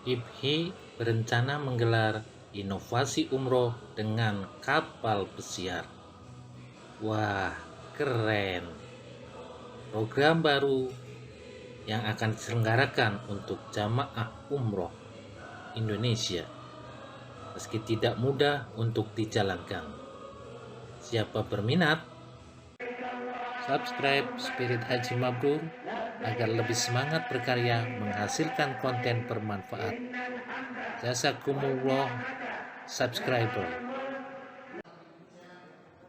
IPHI berencana menggelar inovasi umroh dengan kapal pesiar. Wah, keren! Program baru yang akan diselenggarakan untuk jamaah umroh Indonesia, meski tidak mudah untuk dijalankan. Siapa berminat? Subscribe Spirit Haji Mabrur agar lebih semangat berkarya menghasilkan konten bermanfaat. Jazakumullah subscriber.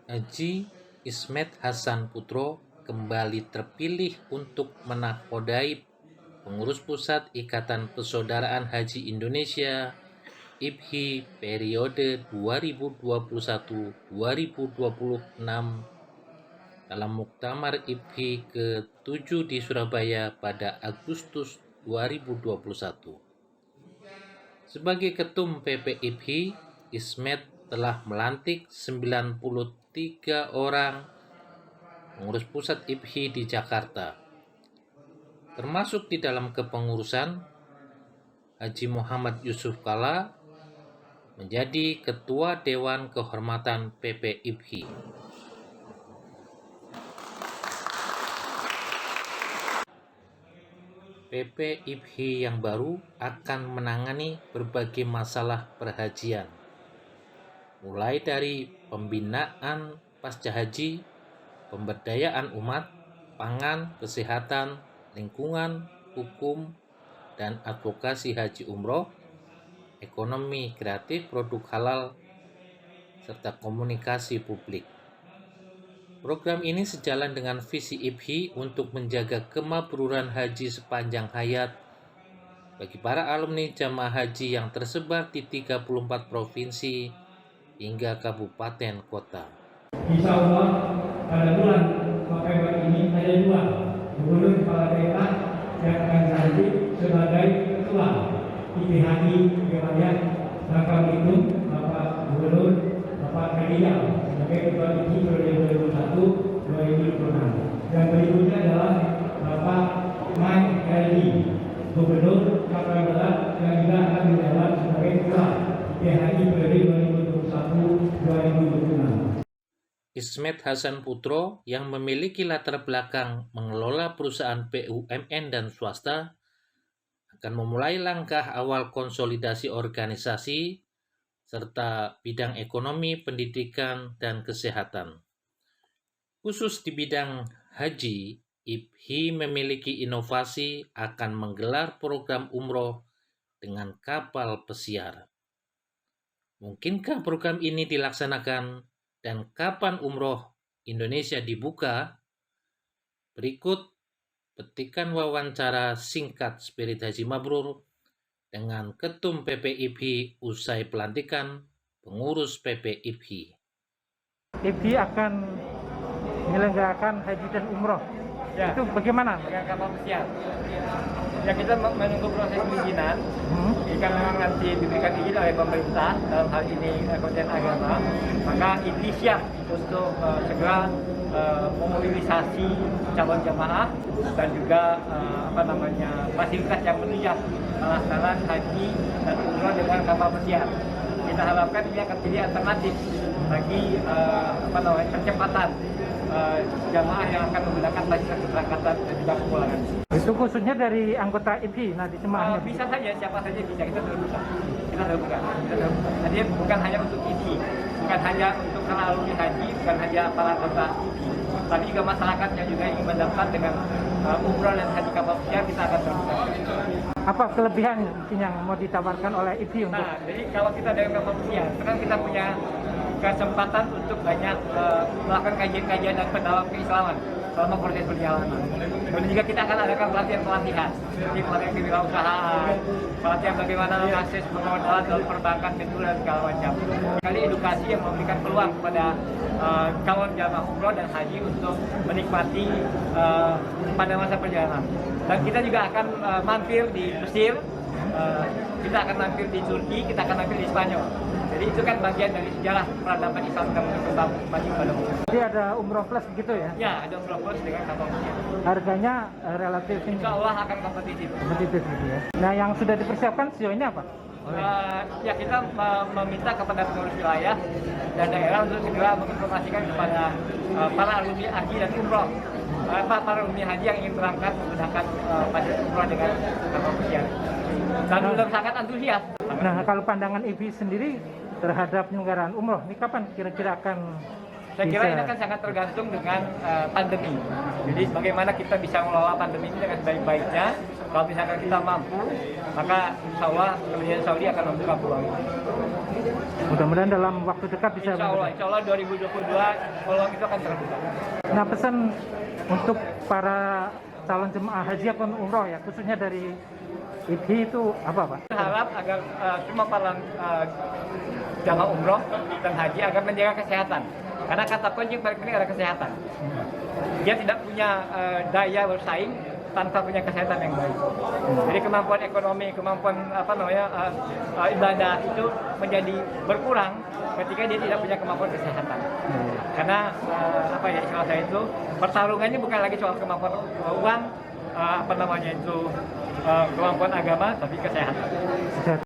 Haji Ismet Hasan Putro kembali terpilih untuk menakodai pengurus pusat Ikatan Persaudaraan Haji Indonesia IPHI periode 2021-2026 dalam Muktamar IPHI ke-7 di Surabaya pada Agustus 2021. Sebagai Ketum PP IPHI, Ismet telah melantik 93 orang pengurus pusat IPHI di Jakarta, termasuk di dalam kepengurusan Haji Muhammad Yusuf Kalla menjadi Ketua Dewan Kehormatan PP IPHI. PP IPHI yang baru akan menangani berbagai masalah perhajian, mulai dari pembinaan pasca haji, pemberdayaan umat, pangan, kesehatan, lingkungan, hukum, dan advokasi haji umroh, ekonomi kreatif, produk halal, serta komunikasi publik. Program ini sejalan dengan visi IPHI untuk menjaga kemakburan haji sepanjang hayat bagi para alumni jamaah haji yang tersebar di 34 provinsi hingga kabupaten kota. Insya Allah pada bulan November ini ada dua gubernur kepala daerah yang akan dilantik sebagai ketua IPHI wilayah Bangka Belitung, Bapak Gubernur Bapak Kadial sebagai ketua IPHI periode 2021-2026. Yang berikutnya adalah Bapak Mike Kelly, Gubernur Papua Barat yang juga akan menjabat sebagai ketua IPHI periode 2021-2026. Ismet Hasan Putro yang memiliki latar belakang mengelola perusahaan BUMN dan swasta akan memulai langkah awal konsolidasi organisasi serta bidang ekonomi, pendidikan, dan kesehatan. Khusus di bidang haji, IPHI memiliki inovasi akan menggelar program umroh dengan kapal pesiar. Mungkinkah program ini dilaksanakan dan kapan umroh Indonesia dibuka? Berikut petikan wawancara singkat Spirit Haji Mabrur dengan Ketum PP IPHI usai pelantikan pengurus PP IPHI. IPHI akan menyelenggarakan haji dan umroh. Ya. Itu bagaimana? Dengan kapal pesiar. Ya, kita menunggu proses perizinan. Jika memang nanti diberikan izin oleh pemerintah dalam hal ini Kementerian Agama, maka IPHI siap untuk segera memobilisasi calon jamaah dan juga fasilitas yang menunjang pelaksanaan haji dan umroh dengan kapal pesiar. Kita harapkan ini akan jadi alternatif bagi percepatan jamaah yang akan menggunakan fasilitas keberangkatan dan juga kepulangan. Itu khususnya dari anggota IPHI nanti jemaahnya. Bisa saja, siapa saja bisa, kita terbuka. Jadi bukan hanya untuk IPHI, bukan hanya untuk para alumni haji, bukan hanya para anggota IPHI, tapi juga masyarakat yang juga ingin mendaftar dengan umroh dan haji kapal pesiar, kita akan terbuka. Apa kelebihan yang mau ditawarkan oleh IPHI untuk? Nah, jadi kalau kita dengan kapal pesiar, sekarang kita punya kesempatan untuk banyak melakukan kajian-kajian dan pendalaman keislaman selama proses perjalanan. Dan juga kita akan adakan pelatihan-pelatihan, seperti pelatihan kewirausahaan, pelatihan bagaimana mengakses permodalan dalam perbankan, kedua dan segala macam. Kali edukasi yang memberikan peluang kepada calon jamaah umroh dan haji untuk menikmati pada masa perjalanan. Dan kita juga akan mampir di Mesir kita akan tampil di Turki, kita akan tampil di Spanyol. Jadi itu kan bagian dari sejarah peradaban Islam yang berkembang maju pada umumnya. Jadi ada umroh plus begitu ya? Ya, ada umroh plus dengan kapal pesiar. Harganya relatif Insya Allah akan kompetitif. kompetitif gitu ya. Nah, yang sudah dipersiapkan sejauh ini apa? Ya kita meminta kepada pengurus wilayah dan daerah untuk segera menginformasikan kepada para alumni haji dan umroh, para alumni haji yang ingin berangkat menggunakan fasilitas umroh dengan kapal pesiar. Dan belum sangat antusias. Nah, kalau pandangan IBI sendiri terhadap penyelenggaraan umroh, ini kapan kira-kira akan Saya kira bisa? ini akan sangat tergantung dengan pandemi. Jadi bagaimana kita bisa mengelola pandemi ini dengan sebaik-baiknya. Kalau misalkan kita mampu, maka insya Allah Kerajaan Saudi akan membuka peluang itu. Mudah-mudahan dalam waktu dekat bisa. Insya Allah 2022 peluang itu akan terbuka. Nah, pesan untuk para calon jemaah haji atau umroh ya, khususnya dari IBI itu apa, Pak? Berharap agar semua para jamaah umroh dan haji agar menjaga kesehatan. Karena kata kunci yang paling penting adalah kesehatan. Dia tidak punya daya bersaing tanpa punya kesehatan yang baik. Jadi kemampuan ekonomi, kemampuan ibadah itu menjadi berkurang ketika dia tidak punya kemampuan kesehatan. Karena istilah saya itu pertarungannya bukan lagi soal kemampuan uang, kemampuan agama, tapi kesehatan.